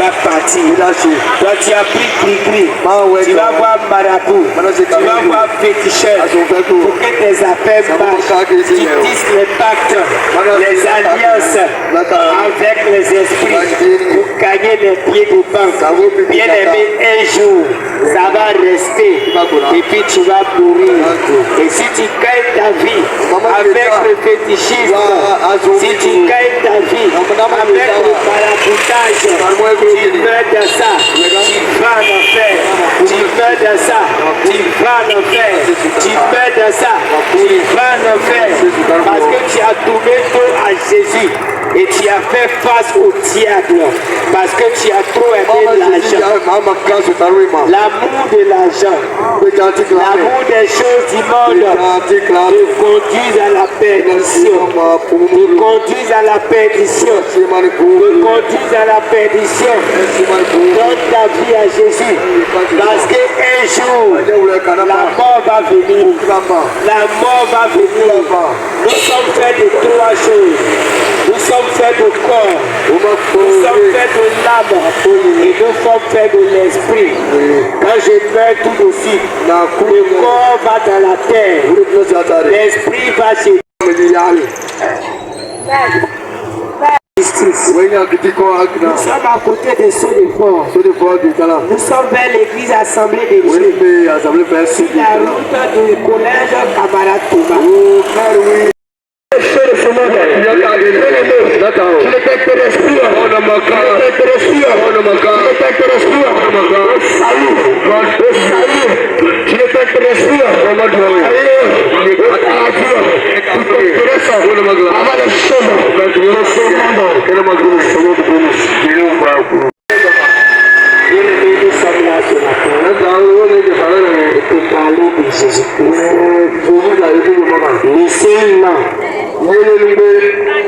vas partir. Toi, tu as pris Cricri. Tu vas voir Marabout. Tu vas voir Féticheur. Pour que tes affaires marchent. Tu tisses les pactes, les alliances avec les esprits pour gagner les pieds du banc. Bien aimé, un jour, ça va rester. Et puis tu vas mourir. Et si tu gagnes ta vie avec le fétichisme, si tu gagnes ta vie avec le maraboutage, tu meurs de ça, tu vas en enfer. Tu meurs de ça, tu vas en enfer. Tu meurs de ça, tu vas en enfer. Parce que tu as tourné dos à Jésus et tu as fait face au diable. Parce que tu as trop aimé l'argent. L'amour de l'argent, l'amour des choses du monde te conduisent à la perdition. Te conduisent à la perdition. Te conduisent à la perdition. Donne ta vie à Jésus. Parce qu'un jour, la mort va venir. La mort va venir. Nous sommes faits de trois choses. Nous sommes faits de corps. Nous sommes faits de l'âme. Et nous sommes faits de l'esprit. Quand je meurs tout de suite, le corps va dans la terre. L'esprit va chez justice. Nous sommes à côté de ceux de fort. Nous sommes vers l'église assemblée de Dieu. Sur la route du collège Camarade Thomas.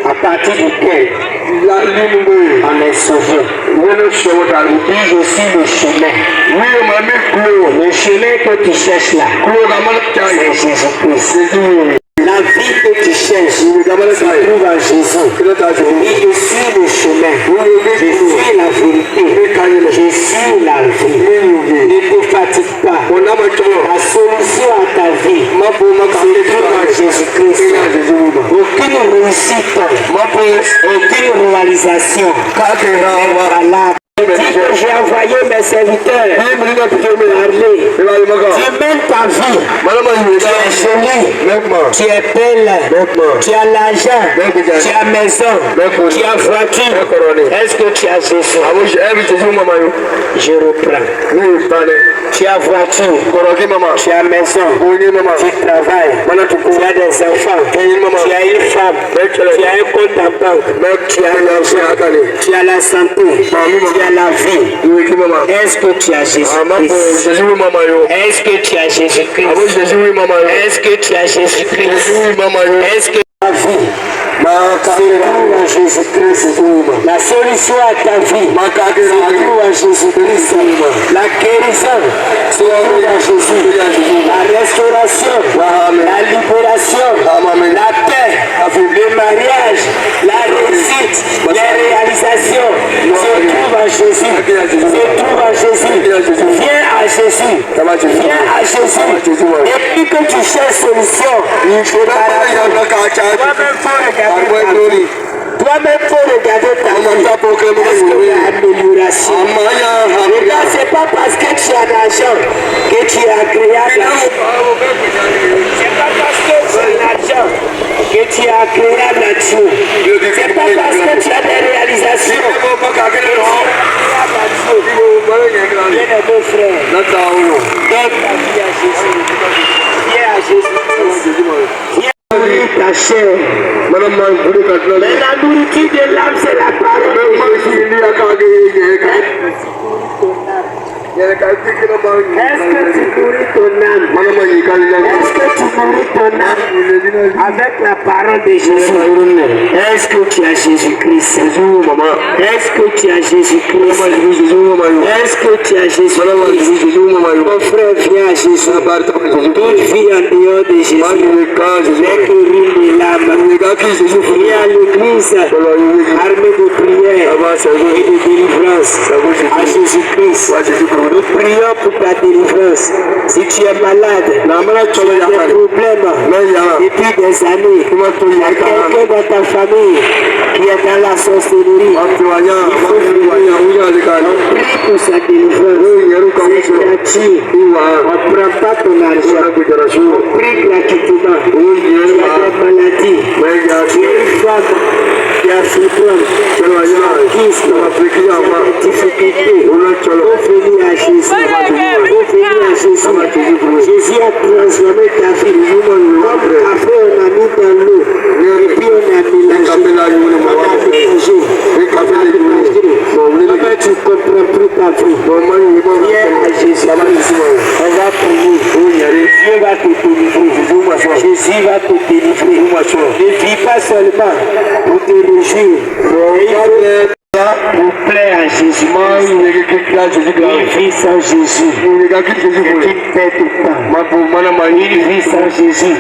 À partir duquel on est sauvé. Je suis le chemin. Le chemin que tu cherches là, c'est Jésus-Christ. La vie que tu cherches se trouve en Jésus. Et je suis le chemin. Je suis la vérité. Je suis la vie. Ne te fatigue pas. La solution à ta vie se trouve en Jésus-Christ. Aucune réussite, aucune réalisation n'est valable. J'ai envoyé mes serviteurs parler. Tu mènes ta vie. Tu es jolie. Tu es belle. Tu as l'argent. Tu as maison. Tu as voiture. Est-ce que tu as Jésus? Je reprends. Tu as voiture. Tu as maison. Tu travailles. Tu as des enfants. Tu as une femme. Tu as un compte en banque. Tu as l'argent. Tu as la santé. Tu as la vie. Est-ce que tu as Jésus-Christ? Est-ce que tu as Jésus-Christ? Est-ce que tu as Jésus-Christ? Est-ce que ta vie en Jésus-Christ? La solution à ta vie se trouve en Jésus-Christ. La guérison se trouve en Jésus. La restauration, la libération, la paix, le mariage, la réussite, les réalisations se trouvent en Jésus. Se trouve en Jésus. Viens à Jésus. Viens à Jésus. Et puis que tu cherches solution, toi-même faut regarder ta vie. Est-ce qu'il y a amélioration? Regarde, c'est pas parce que tu as l'argent que tu es agréable. C'est pas parce que tu as l'argent que tu es agréable à Dieu. C'est pas parce que tu as des réalisations que tu es agréable à Dieu. Bien-aimé frère, donne ta vie à Jésus. Viens à Jésus. Viens ta chair. Mais la nourriture de l'âme, c'est la parole de Jésus. Est-ce que tu nourris ton âme? Est-ce que tu nourris ton âme avec la parole de Jésus? Est-ce que tu as Jésus-Christ? Est-ce que tu as Jésus-Christ? Est-ce que tu as Jésus-Christ? Mon frère, viens à Jésus. Toute vie en dehors de Jésus n'est que ruine de l'âme. Viens à l'église, armée de prière et de délivrance. à Jésus-Christ. Nous prions pour ta délivrance. Si tu es malade, tu as des problèmes depuis des années, il y a quelqu'un dans ta famille qui est dans la sorcellerie, il faut venir. On prie pour sa délivrance. C'est gratuit. On ne prend pas ton argent. On prie gratuitement. Il y a des maladies. Il y a une femme qui a fibrome, qui a kyste, qui a des difficultés. Il faut venir à Jésus. Il faut venir à Jésus. Jésus a transformé ta vie. Comme café, on a mis dans l'eau. Et puis on a mélangé. On a mélangé. Comment tu comprends plus ta vie? Viens à Jésus. On va prier. Dieu va te délivrer. Jésus va te délivrer. Ne vis pas seulement pour te réjouir. Pour plaire à Jésus. Une vie sans Jésus. C'est une perte de temps. Une vie sans Jésus.